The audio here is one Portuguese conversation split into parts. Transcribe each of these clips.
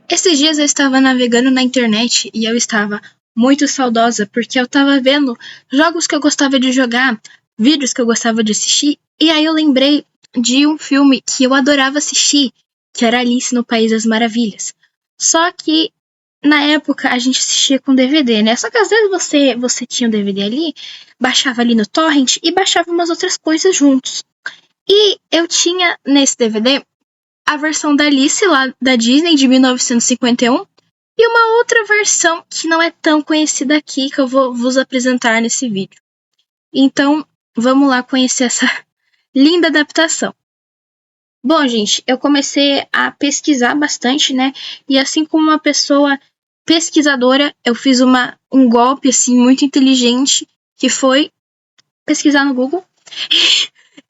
Esses dias eu estava navegando na internet e eu estava muito saudosa porque eu estava vendo jogos que eu gostava de jogar, vídeos que eu gostava de assistir, e aí eu lembrei de um filme que eu adorava assistir, que era Alice no País das Maravilhas. Só que na época a gente assistia com DVD, né? Só que às vezes você tinha o DVD ali, baixava ali no torrent e baixava umas outras coisas juntos. E eu tinha nesse DVD a versão da Alice lá da Disney de 1951 e uma outra versão que não é tão conhecida aqui que eu vou vos apresentar nesse vídeo. Então, vamos lá conhecer essa linda adaptação. Bom, gente, eu comecei a pesquisar bastante, né? E assim como uma pessoa pesquisadora, eu fiz um golpe assim muito inteligente, que foi pesquisar no Google.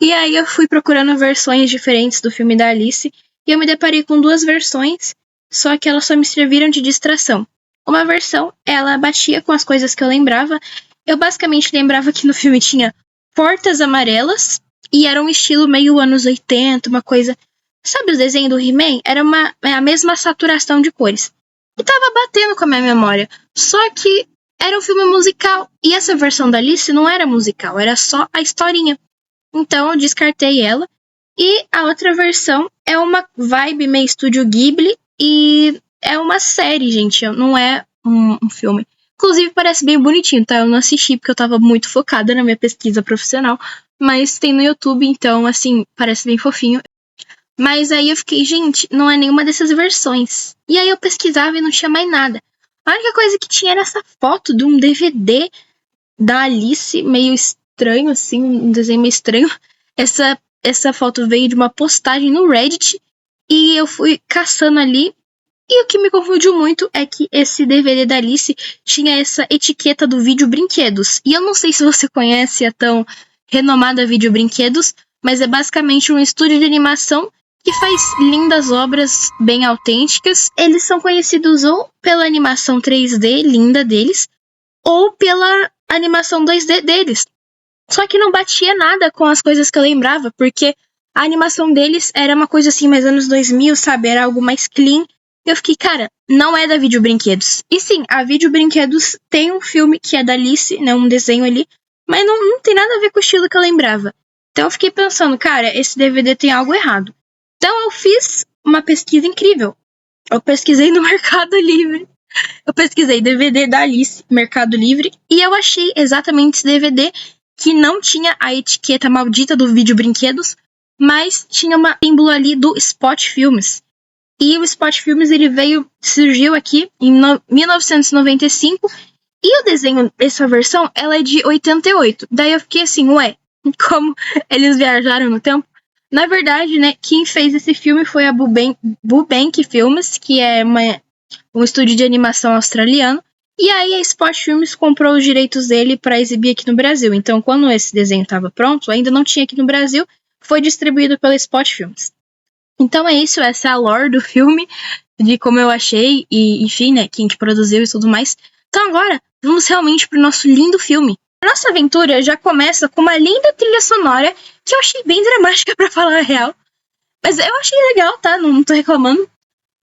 E aí eu fui procurando versões diferentes do filme da Alice e eu me deparei com duas versões, só que elas só me serviram de distração. Uma versão, ela batia com as coisas que eu lembrava. Eu basicamente lembrava que no filme tinha portas amarelas e era um estilo meio anos 80, uma coisa... Sabe o desenho do He-Man? Era a mesma saturação de cores. E tava batendo com a minha memória. Só que era um filme musical. E essa versão da Alice não era musical, era só a historinha. Então eu descartei ela. E a outra versão é uma vibe meio Estúdio Ghibli e é uma série, gente, não é um filme. Inclusive parece bem bonitinho, tá? Eu não assisti porque eu tava muito focada na minha pesquisa profissional, mas tem no YouTube, então, assim, parece bem fofinho. Mas aí eu fiquei, gente, não é nenhuma dessas versões. E aí eu pesquisava e não tinha mais nada. A única coisa que tinha era essa foto de um DVD da Alice, meio estranho, assim, um desenho meio estranho. Essa foto veio de uma postagem no Reddit e eu fui caçando ali. E o que me confundiu muito é que esse DVD da Alice tinha essa etiqueta do Vídeo Brinquedos. E eu não sei se você conhece a tão renomada Vídeo Brinquedos, mas é basicamente um estúdio de animação que faz lindas obras bem autênticas. Eles são conhecidos ou pela animação 3D linda deles, ou pela animação 2D deles. Só que não batia nada com as coisas que eu lembrava, porque a animação deles era uma coisa assim, mais anos 2000, sabe? Era algo mais clean. Eu fiquei, cara, não é da Vídeo Brinquedos. E sim, a Vídeo Brinquedos tem um filme que é da Alice, né? Um desenho ali, mas não tem nada a ver com o estilo que eu lembrava. Então eu fiquei pensando, cara, esse DVD tem algo errado. Então eu fiz uma pesquisa incrível. Eu pesquisei no Mercado Livre. Eu pesquisei DVD da Alice, Mercado Livre, e eu achei exatamente esse DVD que não tinha a etiqueta maldita do Vídeo Brinquedos, mas tinha uma símbolo ali do Spot Filmes. E o Spot Filmes ele surgiu aqui em 1995, e o desenho dessa versão ela é de 88. Daí eu fiquei assim, ué, como eles viajaram no tempo? Na verdade, né, quem fez esse filme foi a Burbank Filmes, que é um estúdio de animação australiano. E aí a Spot Films comprou os direitos dele para exibir aqui no Brasil. Então, quando esse desenho estava pronto, ainda não tinha aqui no Brasil, foi distribuído pela Spot Films. Então é isso, essa é a lore do filme, de como eu achei, e enfim, né, quem que produziu e tudo mais. Então agora, vamos realmente pro nosso lindo filme. A nossa aventura já começa com uma linda trilha sonora, que eu achei bem dramática pra falar a real. Mas eu achei legal, tá? Não tô reclamando.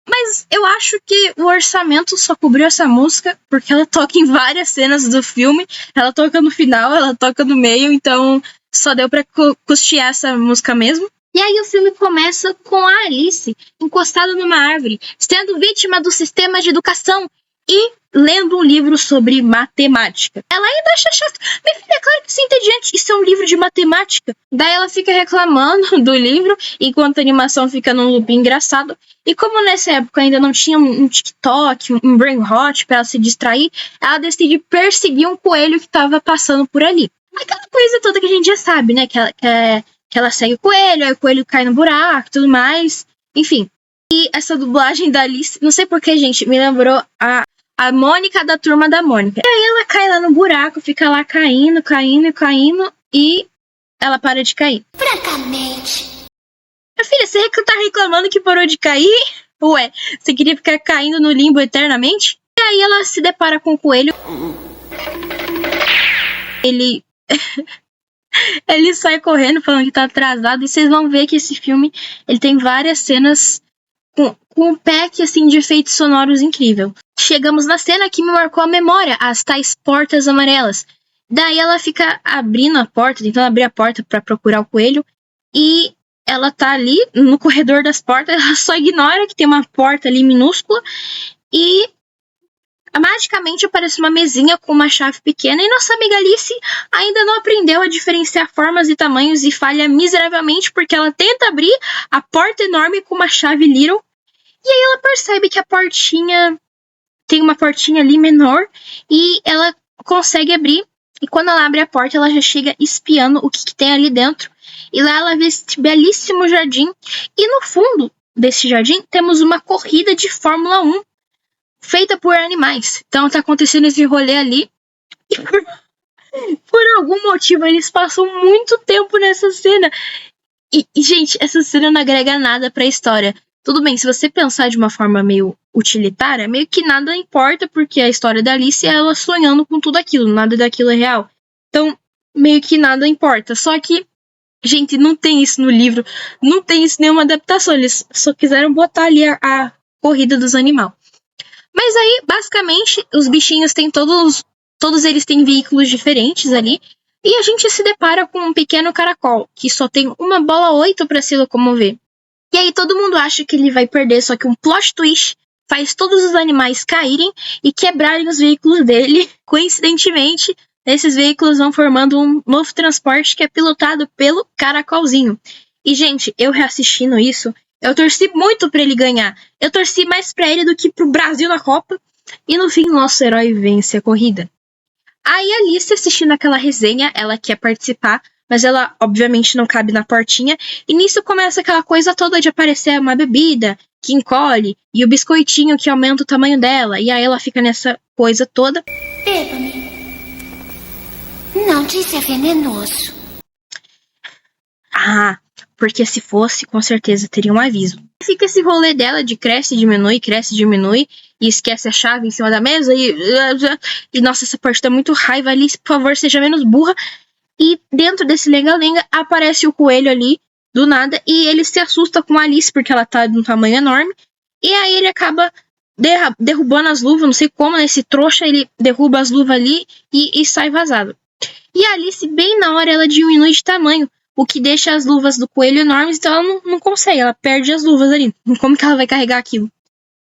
Mas eu acho que o orçamento só cobriu essa música, porque ela toca em várias cenas do filme. Ela toca no final, ela toca no meio, então só deu pra custear essa música mesmo. E aí o filme começa com a Alice encostada numa árvore, sendo vítima do sistema de educação e lendo um livro sobre matemática. Ela ainda acha chato. Minha filha, é claro que isso é entediante, isso é um livro de matemática. Daí ela fica reclamando do livro, enquanto a animação fica num loop engraçado. E como nessa época ainda não tinha um TikTok, um Brain Rot pra ela se distrair, ela decide perseguir um coelho que tava passando por ali. Aquela coisa toda que a gente já sabe, né? Que ela segue o coelho, aí o coelho cai no buraco e tudo mais. Enfim. E essa dublagem da Alice, não sei porquê, gente, me lembrou a Mônica da Turma da Mônica. E aí ela cai lá no buraco, fica lá caindo, e ela para de cair. Francamente. Minha filha, você tá reclamando que parou de cair? Ué, você queria ficar caindo no limbo eternamente? E aí ela se depara com o coelho. Ele sai correndo falando que tá atrasado. E vocês vão ver que esse filme ele tem várias cenas com um pack assim de efeitos sonoros incrível. Chegamos na cena que me marcou a memória, as tais portas amarelas. Daí ela fica abrindo a porta, tentando abrir a porta para procurar o coelho, e ela tá ali no corredor das portas, ela só ignora que tem uma porta ali minúscula, e magicamente aparece uma mesinha com uma chave pequena, e nossa amiga Alice ainda não aprendeu a diferenciar formas e tamanhos e falha miseravelmente porque ela tenta abrir a porta enorme com uma chave little, e aí ela percebe que a portinha tem uma portinha ali menor e ela consegue abrir, e quando ela abre a porta ela já chega espiando o que tem ali dentro, e lá ela vê esse belíssimo jardim, e no fundo desse jardim temos uma corrida de Fórmula 1 feita por animais. Então tá acontecendo esse rolê ali. E por algum motivo eles passam muito tempo nessa cena. E, gente, essa cena não agrega nada pra história. Tudo bem, se você pensar de uma forma meio utilitária, meio que nada importa, porque a história da Alice é ela sonhando com tudo aquilo, nada daquilo é real. Então, meio que nada importa. Só que, gente, não tem isso no livro, não tem isso em nenhuma adaptação. Eles só quiseram botar ali a corrida dos animais. Mas aí, basicamente, os bichinhos têm todos eles têm veículos diferentes ali, e a gente se depara com um pequeno caracol, que só tem uma bola 8 para se locomover. E aí todo mundo acha que ele vai perder, só que um plot twist faz todos os animais caírem e quebrarem os veículos dele. Coincidentemente, esses veículos vão formando um novo transporte que é pilotado pelo caracolzinho. E, gente, eu reassistindo isso, eu torci muito pra ele ganhar. Eu torci mais pra ele do que pro Brasil na Copa. E no fim, nosso herói vence a corrida. Aí a Alice, assistindo aquela resenha, ela quer participar, mas ela obviamente não cabe na portinha. E nisso começa aquela coisa toda de aparecer uma bebida que encolhe e o biscoitinho que aumenta o tamanho dela. E aí ela fica nessa coisa toda. Beba-me. Não disse é venenoso. Ah, porque se fosse, com certeza teria um aviso. Fica esse rolê dela de cresce, diminui, e esquece a chave em cima da mesa, e nossa, essa parte tá muito raiva. Alice, por favor, seja menos burra. E dentro desse lenga-lenga aparece o coelho ali, do nada, e ele se assusta com a Alice, porque ela tá de um tamanho enorme, e aí ele acaba derrubando as luvas, não sei como, né, esse trouxa, ele derruba as luvas ali e sai vazado. E a Alice, bem na hora, ela diminui de tamanho, o que deixa as luvas do coelho enormes, então ela não consegue, ela perde as luvas ali. Como que ela vai carregar aquilo?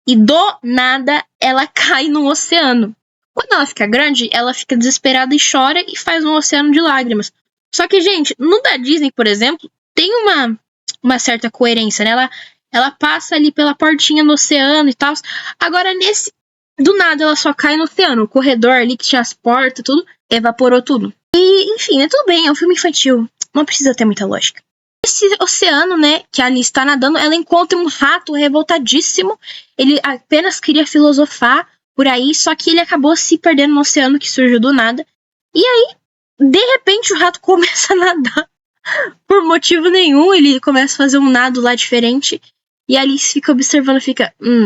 E do nada, ela cai no oceano. Quando ela fica grande, ela fica desesperada e chora e faz um oceano de lágrimas. Só que, gente, no da Disney, por exemplo, tem uma certa coerência, né? Ela passa ali pela portinha no oceano e tal. Agora, do nada, ela só cai no oceano. O corredor ali que tinha as portas, tudo, evaporou tudo. E, enfim, é tudo bem, é um filme infantil. Não precisa ter muita lógica. Esse oceano, né, que a Alice está nadando, ela encontra um rato revoltadíssimo. Ele apenas queria filosofar por aí, só que ele acabou se perdendo no oceano que surgiu do nada. E aí, de repente, o rato começa a nadar por motivo nenhum. Ele começa a fazer um nado lá diferente. E a Alice fica observando,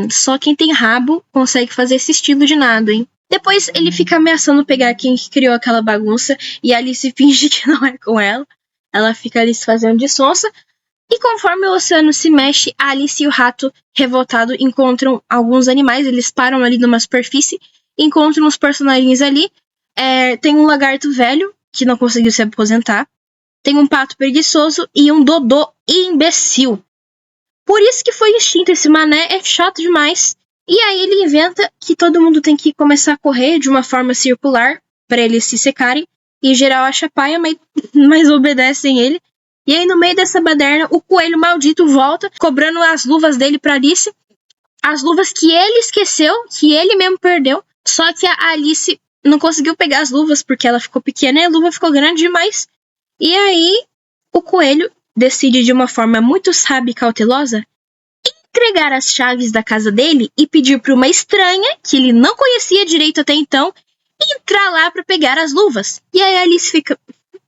só quem tem rabo consegue fazer esse estilo de nado, hein? Depois ele fica ameaçando pegar quem criou aquela bagunça, e a Alice finge que não é com ela. Ela fica ali se fazendo de sonsa. E conforme o oceano se mexe, a Alice e o rato revoltado encontram alguns animais. Eles param ali numa superfície, encontram uns personagens ali. Tem um lagarto velho, que não conseguiu se aposentar. Tem um pato preguiçoso e um dodô imbecil. Por isso que foi extinto esse mané, é chato demais. E aí ele inventa que todo mundo tem que começar a correr de uma forma circular para eles se secarem. E geral acha paia, mas obedecem ele. E aí no meio dessa baderna, o coelho maldito volta, cobrando as luvas dele pra Alice. As luvas que ele esqueceu, que ele mesmo perdeu. Só que a Alice não conseguiu pegar as luvas porque ela ficou pequena e a luva ficou grande demais. E aí o coelho decide de uma forma muito sábia e cautelosa entregar as chaves da casa dele e pedir para uma estranha, que ele não conhecia direito até então, entrar lá para pegar as luvas. E aí a Alice fica,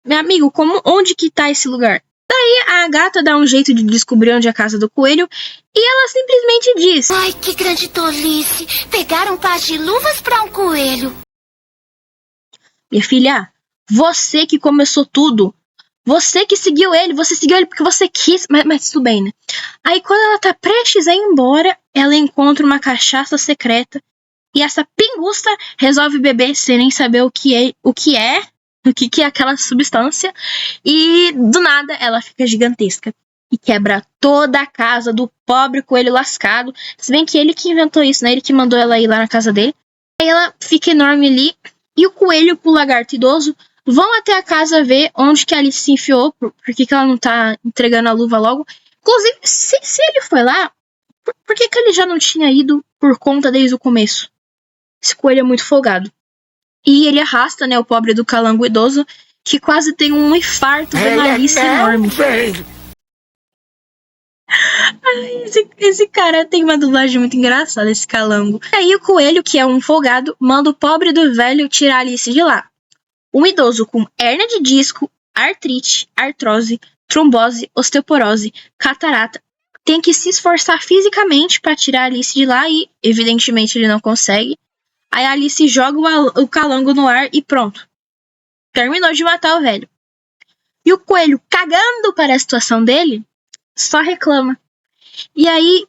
meu amigo, onde que tá esse lugar? Daí a gata dá um jeito de descobrir onde é a casa do coelho e ela simplesmente diz: ai, que grande tolice! Pegaram um par de luvas para um coelho. Minha filha, você que começou tudo. Você que seguiu ele, você seguiu ele porque você quis, mas tudo bem, né? Aí quando ela tá prestes a ir embora, ela encontra uma cachaça secreta e essa pinguça resolve beber sem nem saber o que é aquela substância e do nada ela fica gigantesca e quebra toda a casa do pobre coelho lascado, se bem que ele que inventou isso, né? Ele que mandou ela ir lá na casa dele. Aí ela fica enorme ali e o coelho com o lagarto idoso vão até a casa ver onde que a Alice se enfiou, por que ela não tá entregando a luva logo. Inclusive, se ele foi lá, por que ele já não tinha ido por conta desde o começo? Esse coelho é muito folgado. E ele arrasta, né, o pobre do calango idoso, que quase tem um infarto de uma Alice enorme. Ai, esse cara tem uma dublagem muito engraçada, esse calango. E aí o coelho, que é um folgado, manda o pobre do velho tirar a Alice de lá. Um idoso com hérnia de disco, artrite, artrose, trombose, osteoporose, catarata, tem que se esforçar fisicamente para tirar a Alice de lá e, evidentemente, ele não consegue. Aí a Alice joga o calango no ar e pronto. Terminou de matar o velho. E o coelho, cagando para a situação dele, só reclama. E aí,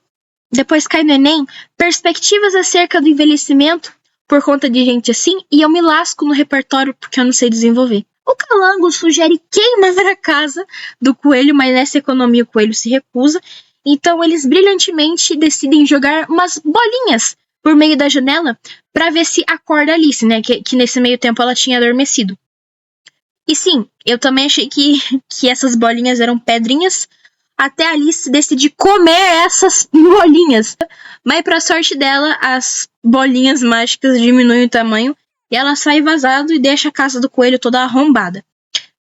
depois cai no Enem, perspectivas acerca do envelhecimento por conta de gente assim, e eu me lasco no repertório porque eu não sei desenvolver. O calango sugere queimar a casa do coelho, mas nessa economia o coelho se recusa. Então eles brilhantemente decidem jogar umas bolinhas por meio da janela para ver se acorda a Alice, né? Que nesse meio tempo ela tinha adormecido. E sim, eu também achei que essas bolinhas eram pedrinhas, até a Alice decidir comer essas bolinhas. Mas pra sorte dela, as bolinhas mágicas diminuem o tamanho e ela sai vazado e deixa a casa do coelho toda arrombada.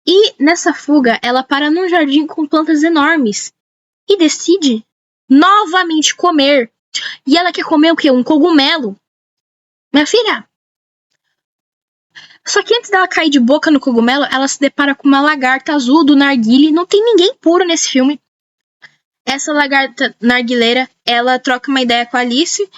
E nessa fuga, ela para num jardim com plantas enormes e decide novamente comer. E ela quer comer o quê? Um cogumelo. Minha filha. Só que antes dela cair de boca no cogumelo, ela se depara com uma lagarta azul do narguile. Não tem ninguém puro nesse filme. Essa lagarta narguileira, ela troca uma ideia com a Alice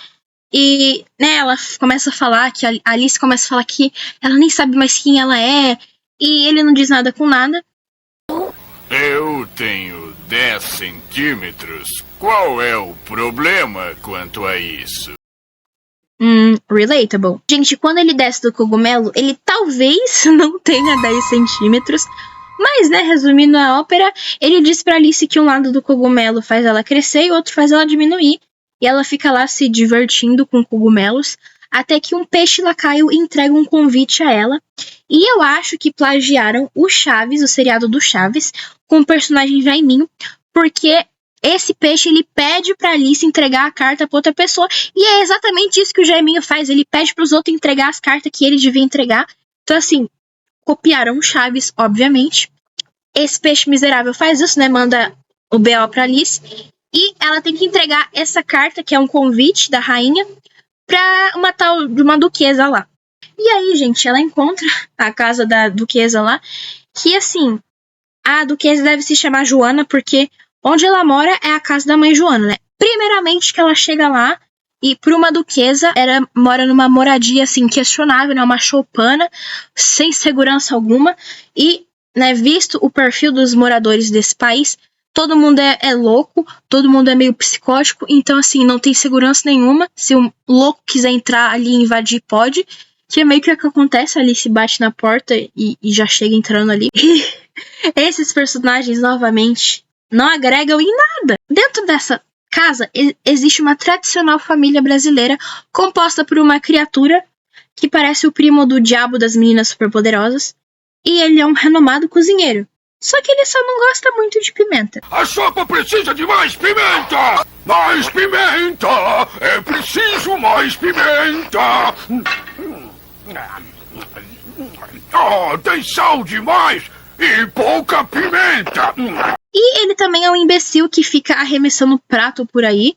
e, né, ela começa a falar que a Alice começa a falar que ela nem sabe mais quem ela é e ele não diz nada com nada. Eu tenho 10 centímetros. Qual é o problema quanto a isso? Relatable. Gente, quando ele desce do cogumelo, ele talvez não tenha 10 centímetros, mas, né, resumindo a ópera, ele diz pra Alice que um lado do cogumelo faz ela crescer e o outro faz ela diminuir. E ela fica lá se divertindo com cogumelos, até que um peixe lacaio entrega um convite a ela. E eu acho que plagiaram o Chaves, o seriado do Chaves, com o personagem Jaiminho, porque esse peixe, ele pede pra Alice entregar a carta pra outra pessoa, e é exatamente isso que o Jaiminho faz, ele pede pros outros entregar as cartas que ele devia entregar. Então, assim, copiaram o Chaves, obviamente. Esse peixe miserável faz isso, né? Manda o BO pra Alice. E ela tem que entregar essa carta, que é um convite da rainha, pra uma tal de uma duquesa lá. E aí, gente, ela encontra a casa da duquesa lá, que, assim, a duquesa deve se chamar Joana, porque onde ela mora é a casa da mãe Joana, né? Primeiramente que ela chega lá, e por uma duquesa, ela mora numa moradia, assim, questionável, né? Uma choupana, sem segurança alguma. E, né, visto o perfil dos moradores desse país, todo mundo é louco, todo mundo é meio psicótico, então, assim, não tem segurança nenhuma. Se um louco quiser entrar ali e invadir, pode. Que é meio que o que acontece, ali se bate na porta e já chega entrando ali. E esses personagens, novamente, não agregam em nada. Dentro dessa casa, existe uma tradicional família brasileira composta por uma criatura que parece o primo do diabo das meninas superpoderosas, e ele é um renomado cozinheiro. Só que ele só não gosta muito de pimenta. A sopa precisa de mais pimenta! Mais pimenta! É preciso mais pimenta! Oh, tem sal demais e pouca pimenta! E ele também é um imbecil que fica arremessando prato por aí.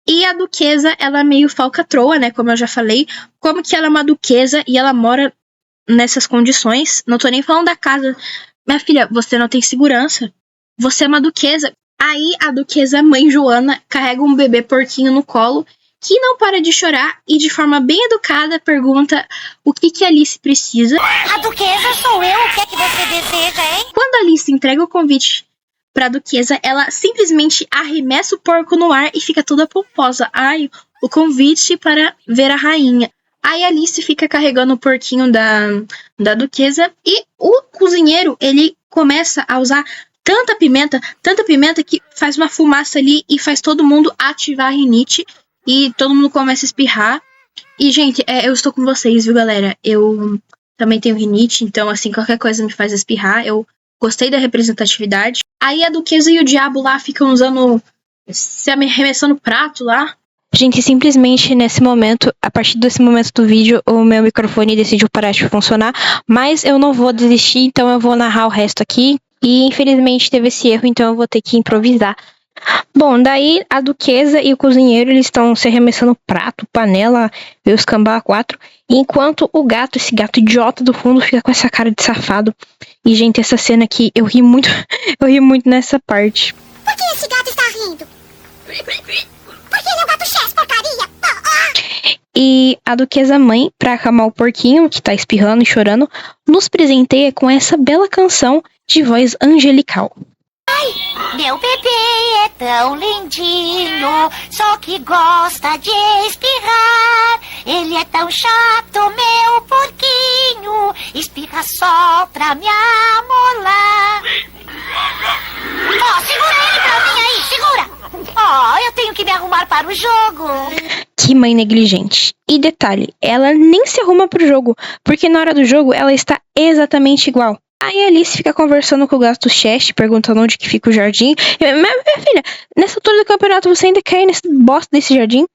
E a duquesa, ela é meio falcatrua, né? Como eu já falei. Como que ela é uma duquesa e ela mora nessas condições? Não tô nem falando da casa. Minha filha, você não tem segurança. Você é uma duquesa. Aí a duquesa mãe Joana carrega um bebê porquinho no colo que não para de chorar e de forma bem educada pergunta o que Alice precisa. A duquesa sou eu, o que é que você deseja, hein? Quando Alice entrega o convite pra duquesa, ela simplesmente arremessa o porco no ar e fica toda pomposa. Ai, o convite para ver a rainha. Aí Alice fica carregando o porquinho da duquesa e o cozinheiro, ele começa a usar tanta pimenta que faz uma fumaça ali e faz todo mundo ativar a rinite e todo mundo começa a espirrar. E, gente, eu estou com vocês, viu, galera? Eu também tenho rinite, então, assim, qualquer coisa me faz espirrar. Eu gostei da representatividade. Aí a duquesa e o diabo lá ficam se arremessando prato lá. Gente, simplesmente nesse momento, a partir desse momento do vídeo, o meu microfone decidiu parar de funcionar, mas eu não vou desistir, então eu vou narrar o resto aqui, e infelizmente teve esse erro, então eu vou ter que improvisar. Bom, daí a duquesa e o cozinheiro, eles estão se arremessando prato, panela e os cambá 4, enquanto o gato, esse gato idiota do fundo, fica com essa cara de safado. E, gente, essa cena aqui, eu ri muito nessa parte. Por que esse gato está rindo? Porque ele é um gato chess, porcaria! E a duquesa mãe, pra acalmar o porquinho, que tá espirrando e chorando, nos presenteia com essa bela canção de voz angelical. Meu bebê é tão lindinho, só que gosta de espirrar. Ele é tão chato, meu porquinho, espirra só pra me amolar. Segura ele pra mim aí, segura! Eu tenho que me arrumar para o jogo. Que mãe negligente. E detalhe, ela nem se arruma pro jogo, porque na hora do jogo ela está exatamente igual. Aí a Alice fica conversando com o gato Chest, perguntando onde que fica o jardim. Minha filha, nessa altura do campeonato você ainda quer ir nesse bosta desse jardim?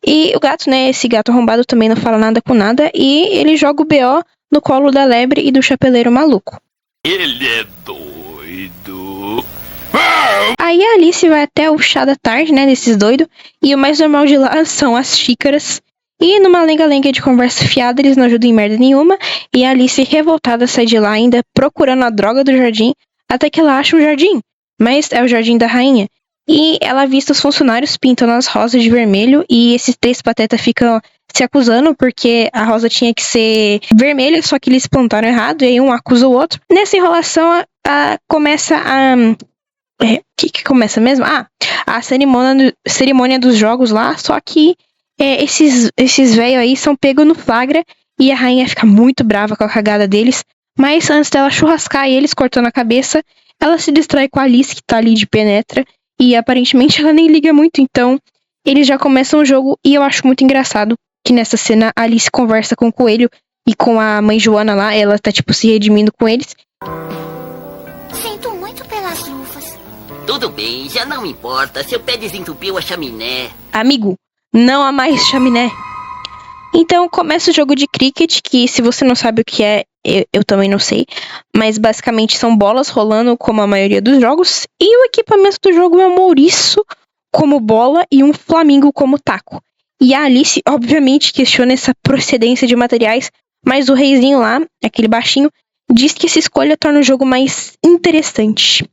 E o gato, né, esse gato arrombado também não fala nada com nada, e ele joga o BO no colo da lebre e do chapeleiro maluco. Ele é doido. Aí a Alice vai até o chá da tarde, né, desses doidos, e o mais normal de lá são as xícaras. E numa lenga-lenga de conversa fiada, eles não ajudam em merda nenhuma, e a Alice, revoltada, sai de lá ainda procurando a droga do jardim, até que ela acha um jardim, mas é o jardim da rainha. E ela avista os funcionários pintando as rosas de vermelho, e esses 3 patetas ficam se acusando, porque a rosa tinha que ser vermelha, só que eles plantaram errado, e aí um acusa o outro. Nessa enrolação, começa a... que começa mesmo? A cerimônia dos jogos lá, só que esses velhos aí são pegos no flagra e a rainha fica muito brava com a cagada deles, mas antes dela churrascar eles cortando a cabeça, ela se distrai com a Alice, que tá ali de penetra, e aparentemente ela nem liga muito, então eles já começam o jogo. E eu acho muito engraçado que nessa cena a Alice conversa com o coelho e com a mãe Joana lá, ela tá tipo se redimindo com eles. Sinto muito pelas luvas. Tudo bem, já não importa, seu pé desentupiu a chaminé. Amigo, não há mais chaminé. Então começa o jogo de cricket, que se você não sabe o que é, eu também não sei. Mas basicamente são bolas rolando como a maioria dos jogos. E o equipamento do jogo é um ouriço como bola e um flamingo como taco. E a Alice, obviamente, questiona essa procedência de materiais, mas o reizinho lá, aquele baixinho, diz que essa escolha torna o jogo mais interessante.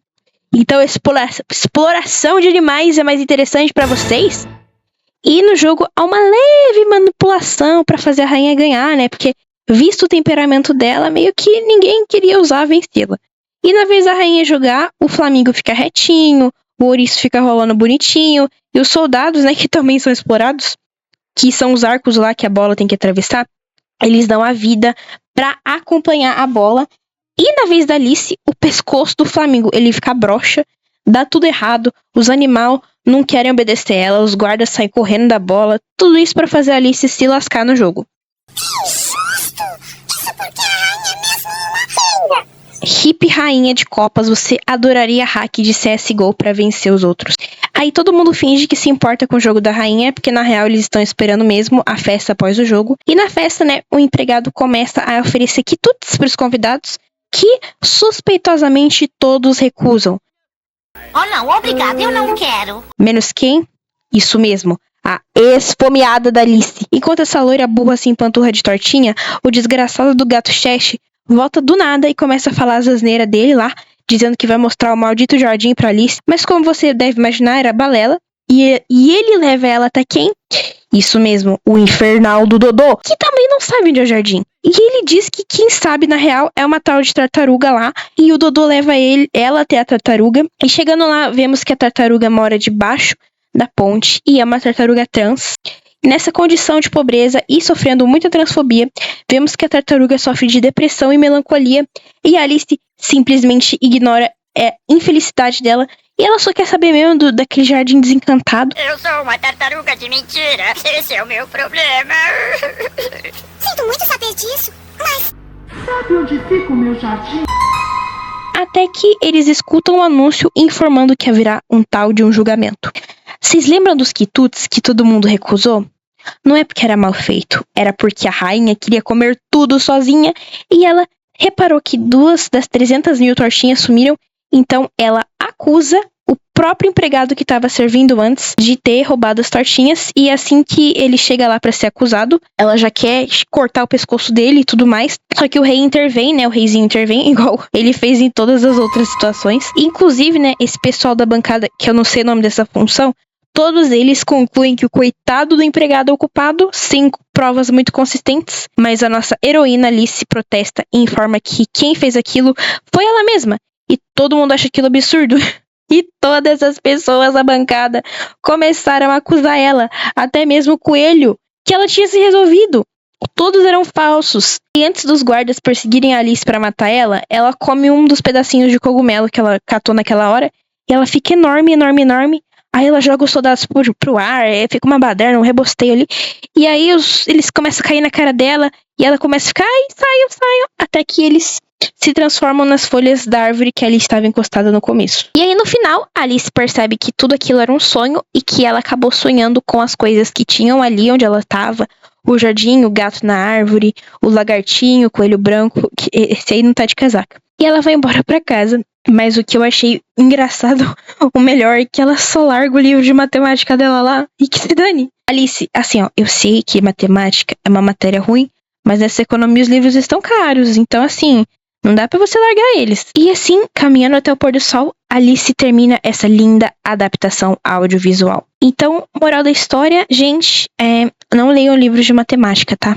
Então exploração de animais é mais interessante pra vocês? E no jogo há uma leve manipulação pra fazer a rainha ganhar, né? Porque, visto o temperamento dela, meio que ninguém queria usar vencê-la. E na vez da rainha jogar, o flamingo fica retinho, o ouriço fica rolando bonitinho, e os soldados, né, que também são explorados, que são os arcos lá que a bola tem que atravessar, eles dão a vida pra acompanhar a bola. E na vez da Alice, o pescoço do flamingo, ele fica broxa, dá tudo errado, os animais não querem obedecer ela, os guardas saem correndo da bola, tudo isso pra fazer a Alice se lascar no jogo. Que susto! Isso porque a rainha é mesmo uma rainha! Hippie rainha de copas, você adoraria hack de CSGO pra vencer os outros. Aí todo mundo finge que se importa com o jogo da rainha, porque na real eles estão esperando mesmo a festa após o jogo. E na festa, né, o empregado começa a oferecer quitutes pros convidados, que suspeitosamente todos recusam. Oh não, obrigada, eu não quero. Menos quem? Isso mesmo, a esfomeada da Alice. Enquanto essa loira burra se empanturra de tortinha, o desgraçado do gato Chest volta do nada e começa a falar as asneiras dele lá, dizendo que vai mostrar o maldito jardim pra Alice. Mas como você deve imaginar, era balela. E ele leva ela até quem? Isso mesmo, o infernal do Dodô, que também não sabe onde é o jardim. E ele diz que quem sabe, na real, é uma tal de tartaruga lá. E o Dodô leva ela até a tartaruga. E chegando lá, vemos que a tartaruga mora debaixo da ponte e é uma tartaruga trans. Nessa condição de pobreza e sofrendo muita transfobia, vemos que a tartaruga sofre de depressão e melancolia. E a Alice simplesmente ignora a infelicidade dela. E ela só quer saber mesmo daquele jardim desencantado. Eu sou uma tartaruga de mentira. Esse é o meu problema. Sinto muito saber disso, mas... Sabe onde fica o meu jardim? Até que eles escutam um anúncio informando que haverá um tal de um julgamento. Vocês lembram dos quitutes que todo mundo recusou? Não é porque era mal feito, era porque a rainha queria comer tudo sozinha e ela reparou que 2 das 300 mil tortinhas sumiram. Então ela acusa o próprio empregado que estava servindo antes de ter roubado as tortinhas. E assim que ele chega lá para ser acusado, ela já quer cortar o pescoço dele e tudo mais. Só que o rei intervém, né? O reizinho intervém, igual ele fez em todas as outras situações. Inclusive, né? Esse pessoal da bancada, que eu não sei o nome dessa função, todos eles concluem que o coitado do empregado é o culpado, sem provas muito consistentes. Mas a nossa heroína Alice protesta e informa que quem fez aquilo foi ela mesma. E todo mundo acha aquilo absurdo. E todas as pessoas da bancada começaram a acusar ela. Até mesmo o coelho, que ela tinha se resolvido. Todos eram falsos. E antes dos guardas perseguirem a Alice para matar ela, ela come um dos pedacinhos de cogumelo que ela catou naquela hora. E ela fica enorme, enorme, enorme. Aí ela joga os soldados pro ar, fica uma baderna, um rebosteio ali. E aí eles começam a cair na cara dela. E ela começa a ficar, ai, saiam. Até que eles se transformam nas folhas da árvore que ali estava encostada no começo. E aí no final, Alice percebe que tudo aquilo era um sonho e que ela acabou sonhando com as coisas que tinham ali onde ela estava. O jardim, o gato na árvore, o lagartinho, o coelho branco, que esse aí não tá de casaca. E ela vai embora pra casa. Mas o que eu achei engraçado, o melhor, é que ela só larga o livro de matemática dela lá e que se dane. Alice, assim, ó, eu sei que matemática é uma matéria ruim, mas nessa economia os livros estão caros, então assim, não dá pra você largar eles. E assim, caminhando até o pôr do sol, Alice termina essa linda adaptação audiovisual. Então, moral da história, gente, não leiam livros de matemática, tá?